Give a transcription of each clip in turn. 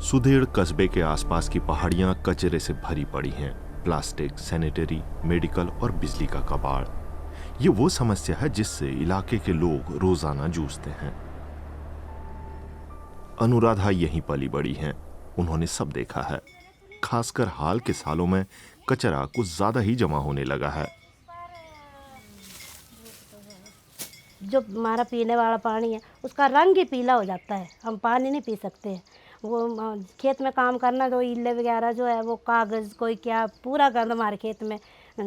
सुधेड़ कस्बे के आसपास की पहाड़ियां कचरे से भरी पड़ी हैं। प्लास्टिक, सैनिटरी, मेडिकल और बिजली का कबाड़। ये वो समस्या है जिससे इलाके के लोग रोजाना जूझते हैं। अनुराधा यहीं पली बड़ी हैं। उन्होंने सब देखा है। खासकर हाल के सालों में कचरा कुछ ज्यादा ही जमा होने लगा है। जो हमारा पीने वाला पानी है उसका रंग ही पीला हो जाता है, हम पानी नहीं पी सकते हैं। वो खेत में काम करना, तो इल्ले वगैरह जो है वो कागज़ कोई क्या पूरा गंद हमारे खेत में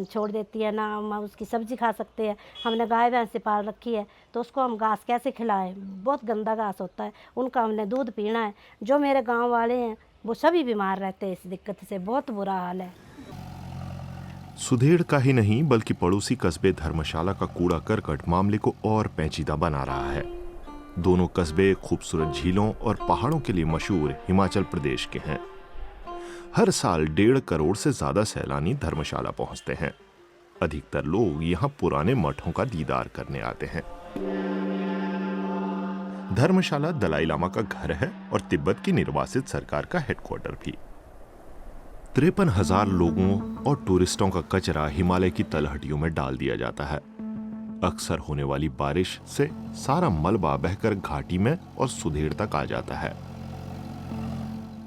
छोड़ देती है ना। हम उसकी सब्ज़ी खा सकते हैं। हमने गाय भैंस से पाल रखी है तो उसको हम घास कैसे खिलाएं? बहुत गंदा घास होता है, उनका हमने दूध पीना है। जो मेरे गाँव वाले हैं वो सभी बीमार रहते हैं इस दिक्कत से, बहुत बुरा हाल है। सुधेड़ का ही नहीं बल्कि पड़ोसी कस्बे धर्मशाला का कूड़ा करकट मामले को और पेचीदा बना रहा है। दोनों कस्बे खूबसूरत झीलों और पहाड़ों के लिए मशहूर हिमाचल प्रदेश के हैं। हर साल 1.5 करोड़ से ज्यादा सैलानी धर्मशाला पहुंचते हैं। अधिकतर लोग यहां पुराने मठों का दीदार करने आते हैं। धर्मशाला दलाई लामा का घर है और तिब्बत की निर्वासित सरकार का हेडक्वार्टर भी। 53,000 लोगों और टूरिस्टों का कचरा हिमालय की तलहटियों में डाल दिया जाता है। अक्सर होने वाली बारिश से सारा मलबा बहकर घाटी में और सुधेड़ तक आ जाता है।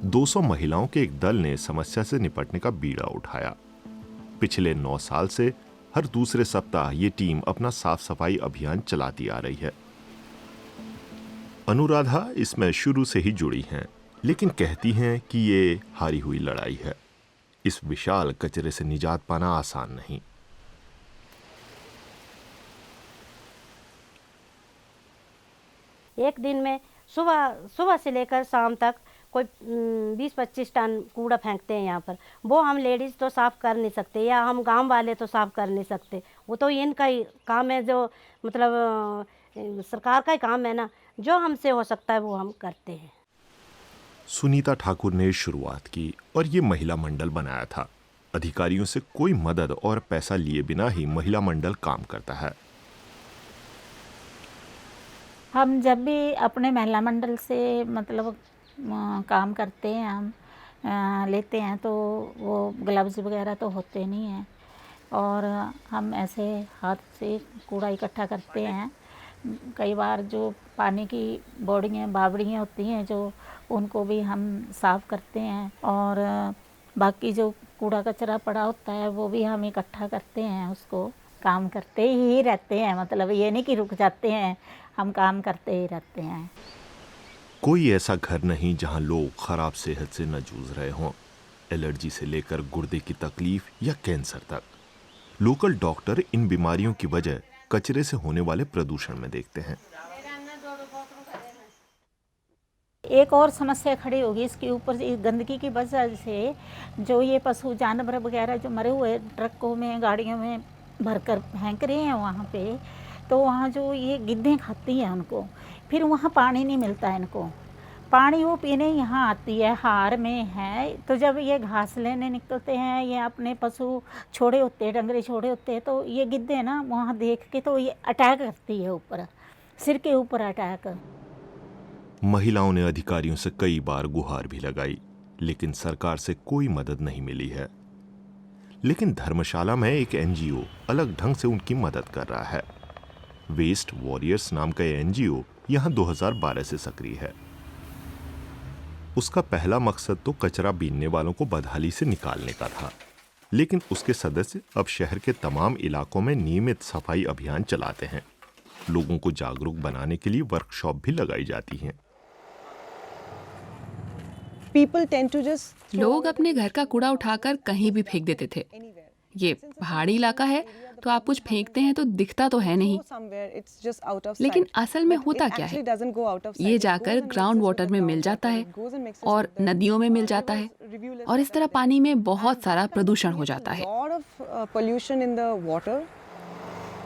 200 महिलाओं के एक दल ने समस्या से निपटने का बीड़ा उठाया। पिछले 9 साल से हर दूसरे सप्ताह ये टीम अपना साफ सफाई अभियान चलाती आ रही है। अनुराधा इसमें शुरू से ही जुड़ी हैं, लेकिन कहती हैं कि ये हारी हुई लड़ाई है। इस विशाल कचरे से निजात पाना आसान नहीं। एक दिन में सुबह से लेकर शाम तक कोई 20-25 टन कूड़ा फेंकते हैं यहाँ पर। वो हम लेडीज़ तो साफ़ कर नहीं सकते, या हम गांव वाले तो साफ़ कर नहीं सकते। वो तो इनका ही काम है, जो मतलब सरकार का ही काम है ना। जो हमसे हो सकता है वो हम करते हैं। सुनीता ठाकुर ने शुरुआत की और ये महिला मंडल बनाया था। अधिकारियों से कोई मदद और पैसा लिए बिना ही महिला मंडल काम करता है। हम जब भी अपने महिला मंडल से मतलब काम करते हैं, हम लेते हैं, तो वो ग्लव्स वगैरह तो होते नहीं हैं और हम ऐसे हाथ से कूड़ा इकट्ठा करते हैं। कई बार जो पानी की बोड़ियाँ बावड़ियाँ होती हैं जो, उनको भी हम साफ़ करते हैं और बाकी जो कूड़ा कचरा पड़ा होता है वो भी हम इकट्ठा करते हैं। उसको काम करते ही रहते हैं, मतलब ये नहीं कि रुक जाते हैं, हम काम करते ही रहते हैं। कोई ऐसा घर नहीं जहां लोग खराब सेहत से न जूझ रहे हों। एलर्जी से लेकर गुर्दे की तकलीफ या कैंसर तक, लोकल डॉक्टर इन बीमारियों की वजह कचरे से होने वाले प्रदूषण में देखते हैं। एक और समस्या खड़ी होगी इसके ऊपर, इस गंदगी की वजह से जो ये पशु जानवर वगैरह जो मरे हुए ट्रकों में गाड़ियों में भरकर फेंक रहे हैं वहाँ पे, तो वहाँ जो ये गिद्धें खाती हैं उनको, फिर वहाँ पानी नहीं मिलता है इनको। पानी वो पीने यहाँ आती है, हार में है, तो जब ये घास लेने निकलते हैं, ये अपने पशु छोड़े होते हैं, डंगरे छोड़े होते हैं, तो ये गिद्धे ना वहाँ देख के तो ये अटैक करती है, ऊपर सिर के ऊपर अटैक। महिलाओं ने अधिकारियों से कई बार गुहार भी लगाई, लेकिन सरकार से कोई मदद नहीं मिली है। लेकिन धर्मशाला में एक एनजीओ अलग ढंग से उनकी मदद कर रहा है। वेस्ट वॉरियर्स नाम का एनजीओ यहां 2012 से सक्रिय है। उसका पहला मकसद तो कचरा बीनने वालों को बदहाली से निकालने का था, लेकिन उसके सदस्य अब शहर के तमाम इलाकों में नियमित सफाई अभियान चलाते हैं। लोगों को जागरूक बनाने के लिए वर्कशॉप भी लगाई जाती हैं। लोग अपने घर का कूड़ा उठाकर कहीं भी फेंक देते थे। ये पहाड़ी इलाका है तो आप कुछ फेंकते हैं तो दिखता तो है नहीं, लेकिन असल में होता क्या है, ये जाकर ग्राउंड वाटर में मिल जाता है और नदियों में मिल जाता है और इस तरह पानी में बहुत सारा प्रदूषण हो जाता है।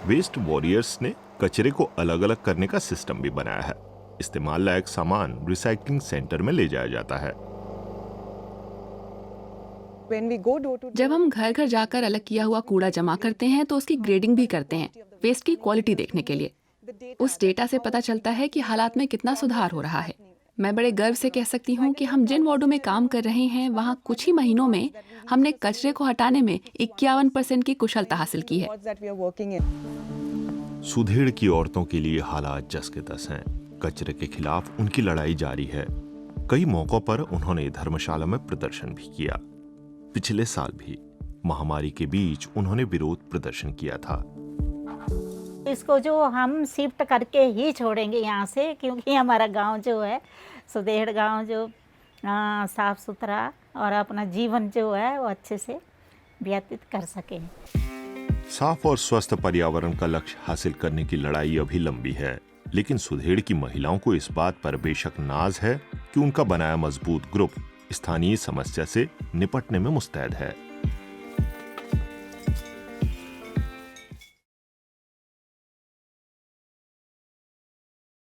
वेस्ट वॉरियर्स ने कचरे को अलग अलग करने का सिस्टम भी बनाया है। इस्तेमाल लायक सामान रिसाइकलिंग सेंटर में ले जाया जाता है। जब हम घर घर जाकर अलग किया हुआ कूड़ा जमा करते हैं तो उसकी ग्रेडिंग भी करते हैं, वेस्ट की क्वालिटी देखने के लिए। उस डेटा से पता चलता है कि हालात में कितना सुधार हो रहा है। मैं बड़े गर्व से कह सकती हूँ कि हम जिन वार्डों में काम कर रहे हैं वहाँ कुछ ही महीनों में हमने कचरे को हटाने में 51% की कुशलता हासिल की है। सुधेड़ की औरतों के लिए हालात जस के तस हैं। कचरे के खिलाफ उनकी लड़ाई जारी है। कई मौकों पर उन्होंने धर्मशाला में प्रदर्शन भी किया। पिछले साल भी महामारी के बीच उन्होंने विरोध प्रदर्शन किया था। इसको जो हम शिफ्ट करके ही छोड़ेंगे यहाँ से, क्योंकि हमारा गांव जो है सुधेड़ गांव जो साफ सुथरा और अपना जीवन जो है वो अच्छे से व्यतीत कर सके। साफ और स्वस्थ पर्यावरण का लक्ष्य हासिल करने की लड़ाई अभी लंबी है, लेकिन सुधेड़ की महिलाओं को इस बात पर बेशक नाज है कि उनका बनाया मजबूत ग्रुप स्थानीय समस्या से निपटने में मुस्तैद है।